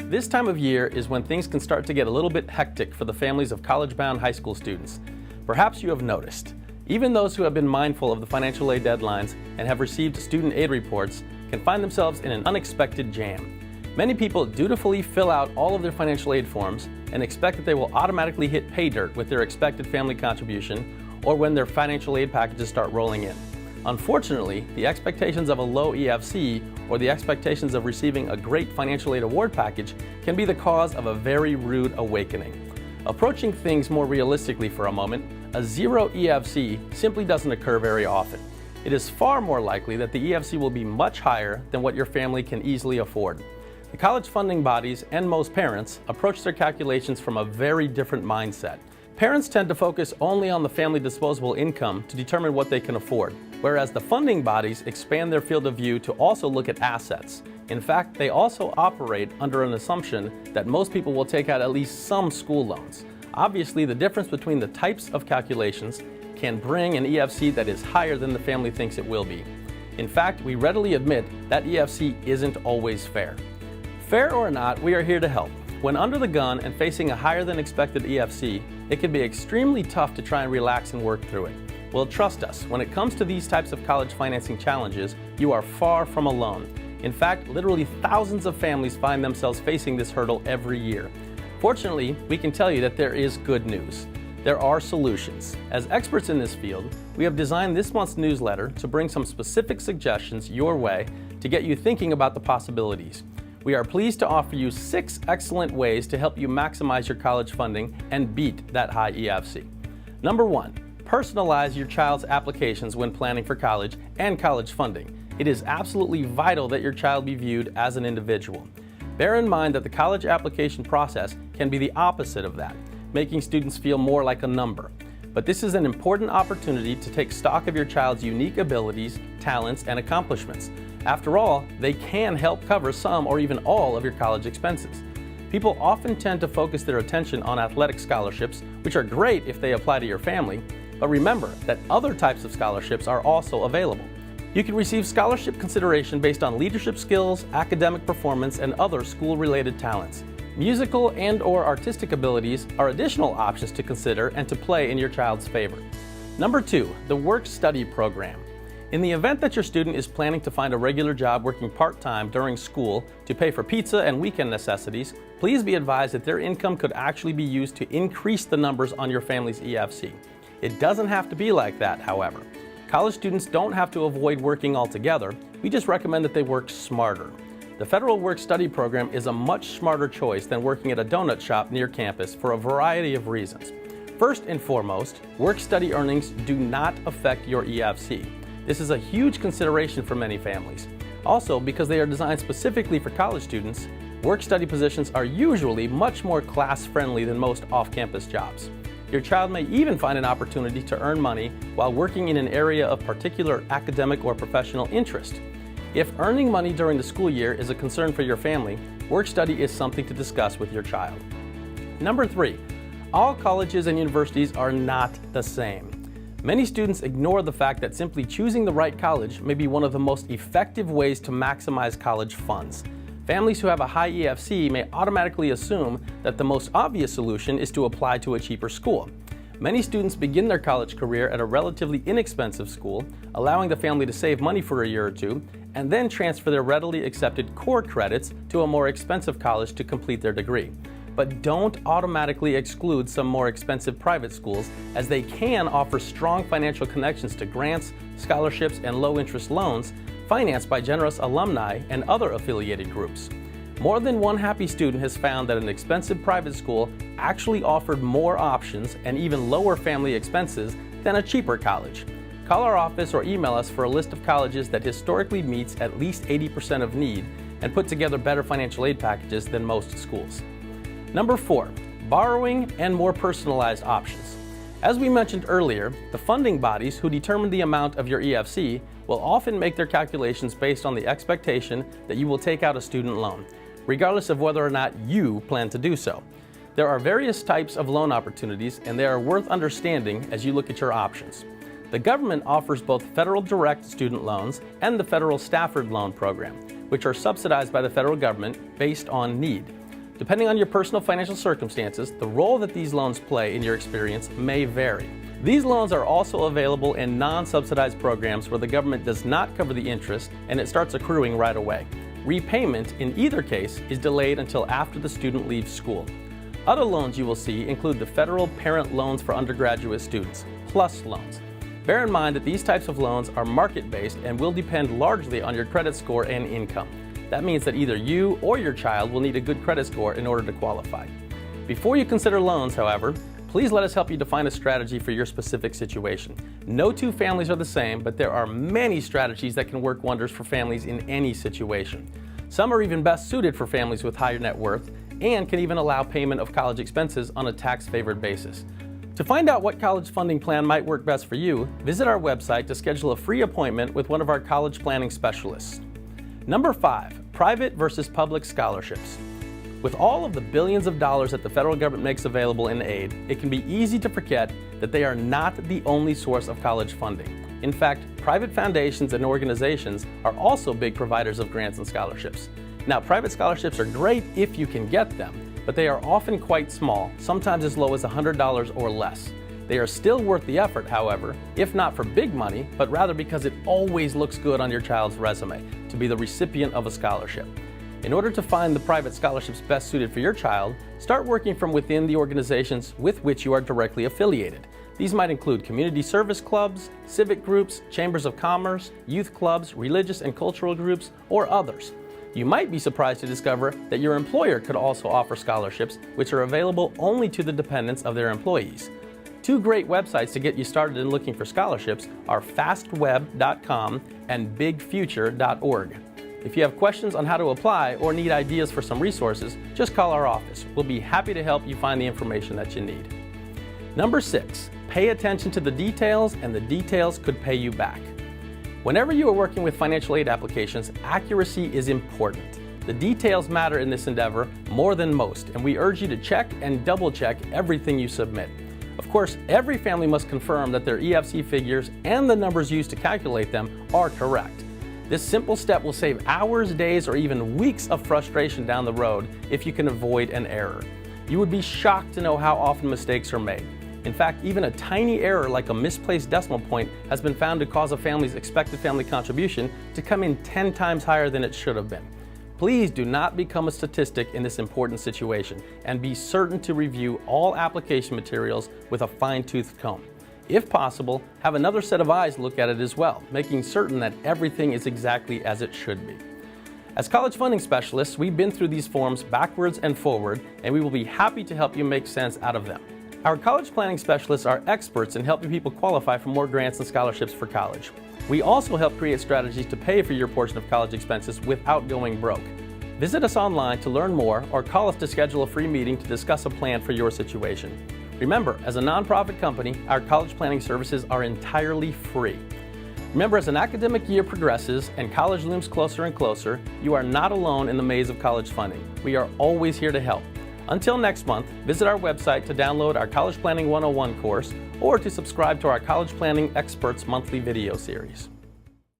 This time of year is when things can start to get a little bit hectic for the families of college-bound high school students. Perhaps you have noticed, even those who have been mindful of the financial aid deadlines and have received student aid reports can find themselves in an unexpected jam. Many people dutifully fill out all of their financial aid forms and expect that they will automatically hit pay dirt with their expected family contribution or when their financial aid packages start rolling in. Unfortunately, the expectations of a low EFC or the expectations of receiving a great financial aid award package can be the cause of a very rude awakening. Approaching things more realistically for a moment, a zero EFC simply doesn't occur very often. It is far more likely that the EFC will be much higher than what your family can easily afford. The college funding bodies and most parents approach their calculations from a very different mindset. Parents tend to focus only on the family disposable income to determine what they can afford, whereas the funding bodies expand their field of view to also look at assets. In fact, they also operate under an assumption that most people will take out at least some school loans. Obviously, the difference between the types of calculations can bring an EFC that is higher than the family thinks it will be. In fact, we readily admit that EFC isn't always fair. Fair or not, we are here to help. When under the gun and facing a higher than expected EFC, it can be extremely tough to try and relax and work through it. Well, trust us, when it comes to these types of college financing challenges, you are far from alone. In fact, literally thousands of families find themselves facing this hurdle every year. Fortunately, we can tell you that there is good news. There are solutions. As experts in this field, we have designed this month's newsletter to bring some specific suggestions your way to get you thinking about the possibilities. We are pleased to offer you 6 excellent ways to help you maximize your college funding and beat that high EFC. Number 1, personalize your child's applications when planning for college and college funding. It is absolutely vital that your child be viewed as an individual. Bear in mind that the college application process can be the opposite of that, making students feel more like a number. But this is an important opportunity to take stock of your child's unique abilities, talents, and accomplishments. After all, they can help cover some or even all of your college expenses. People often tend to focus their attention on athletic scholarships, which are great if they apply to your family, but remember that other types of scholarships are also available. You can receive scholarship consideration based on leadership skills, academic performance, and other school-related talents. Musical and/or artistic abilities are additional options to consider and to play in your child's favor. Number 2, the work-study program. In the event that your student is planning to find a regular job working part-time during school to pay for pizza and weekend necessities, please be advised that their income could actually be used to increase the numbers on your family's EFC. It doesn't have to be like that, however. College students don't have to avoid working altogether. We just recommend that they work smarter. The Federal Work-Study Program is a much smarter choice than working at a donut shop near campus for a variety of reasons. First and foremost, work-study earnings do not affect your EFC. This is a huge consideration for many families. Also, because they are designed specifically for college students, work-study positions are usually much more class-friendly than most off-campus jobs. Your child may even find an opportunity to earn money while working in an area of particular academic or professional interest. If earning money during the school year is a concern for your family, work-study is something to discuss with your child. Number 3, all colleges and universities are not the same. Many students ignore the fact that simply choosing the right college may be one of the most effective ways to maximize college funds. Families who have a high EFC may automatically assume that the most obvious solution is to apply to a cheaper school. Many students begin their college career at a relatively inexpensive school, allowing the family to save money for a year or two, and then transfer their readily accepted core credits to a more expensive college to complete their degree. But don't automatically exclude some more expensive private schools, as they can offer strong financial connections to grants, scholarships, and low-interest loans financed by generous alumni and other affiliated groups. More than one happy student has found that an expensive private school actually offered more options and even lower family expenses than a cheaper college. Call our office or email us for a list of colleges that historically meets at least 80% of need and put together better financial aid packages than most schools. Number 4, borrowing and more personalized options. As we mentioned earlier, the funding bodies who determine the amount of your EFC will often make their calculations based on the expectation that you will take out a student loan, regardless of whether or not you plan to do so. There are various types of loan opportunities, and they are worth understanding as you look at your options. The government offers both federal direct student loans and the federal Stafford Loan Program, which are subsidized by the federal government based on need. Depending on your personal financial circumstances, the role that these loans play in your experience may vary. These loans are also available in non-subsidized programs where the government does not cover the interest and it starts accruing right away. Repayment, in either case, is delayed until after the student leaves school. Other loans you will see include the Federal Parent Loans for Undergraduate Students, PLUS loans. Bear in mind that these types of loans are market-based and will depend largely on your credit score and income. That means that either you or your child will need a good credit score in order to qualify. Before you consider loans, however, please let us help you define a strategy for your specific situation. No two families are the same, but there are many strategies that can work wonders for families in any situation. Some are even best suited for families with higher net worth and can even allow payment of college expenses on a tax-favored basis. To find out what college funding plan might work best for you, visit our website to schedule a free appointment with one of our college planning specialists. Number 5, private versus public scholarships. With all of the billions of dollars that the federal government makes available in aid, it can be easy to forget that they are not the only source of college funding. In fact, private foundations and organizations are also big providers of grants and scholarships. Now, private scholarships are great if you can get them, but they are often quite small, sometimes as low as $100 or less. They are still worth the effort, however, if not for big money, but rather because it always looks good on your child's resume to be the recipient of a scholarship. In order to find the private scholarships best suited for your child, start working from within the organizations with which you are directly affiliated. These might include community service clubs, civic groups, chambers of commerce, youth clubs, religious and cultural groups, or others. You might be surprised to discover that your employer could also offer scholarships, which are available only to the dependents of their employees. Two great websites to get you started in looking for scholarships are fastweb.com and bigfuture.org. If you have questions on how to apply or need ideas for some resources, just call our office. We'll be happy to help you find the information that you need. Number 6, pay attention to the details, and the details could pay you back. Whenever you are working with financial aid applications, accuracy is important. The details matter in this endeavor more than most, and we urge you to check and double check everything you submit. Of course, every family must confirm that their EFC figures and the numbers used to calculate them are correct. This simple step will save hours, days, or even weeks of frustration down the road if you can avoid an error. You would be shocked to know how often mistakes are made. In fact, even a tiny error like a misplaced decimal point has been found to cause a family's expected family contribution to come in 10 times higher than it should have been. Please do not become a statistic in this important situation, and be certain to review all application materials with a fine-toothed comb. If possible, have another set of eyes look at it as well, making certain that everything is exactly as it should be. As college funding specialists, we've been through these forms backwards and forward, and we will be happy to help you make sense out of them. Our college planning specialists are experts in helping people qualify for more grants and scholarships for college. We also help create strategies to pay for your portion of college expenses without going broke. Visit us online to learn more or call us to schedule a free meeting to discuss a plan for your situation. Remember, as a nonprofit company, our college planning services are entirely free. Remember, as an academic year progresses and college looms closer and closer, you are not alone in the maze of college funding. We are always here to help. Until next month, visit our website to download our College Planning 101 course or to subscribe to our College Planning Experts monthly video series.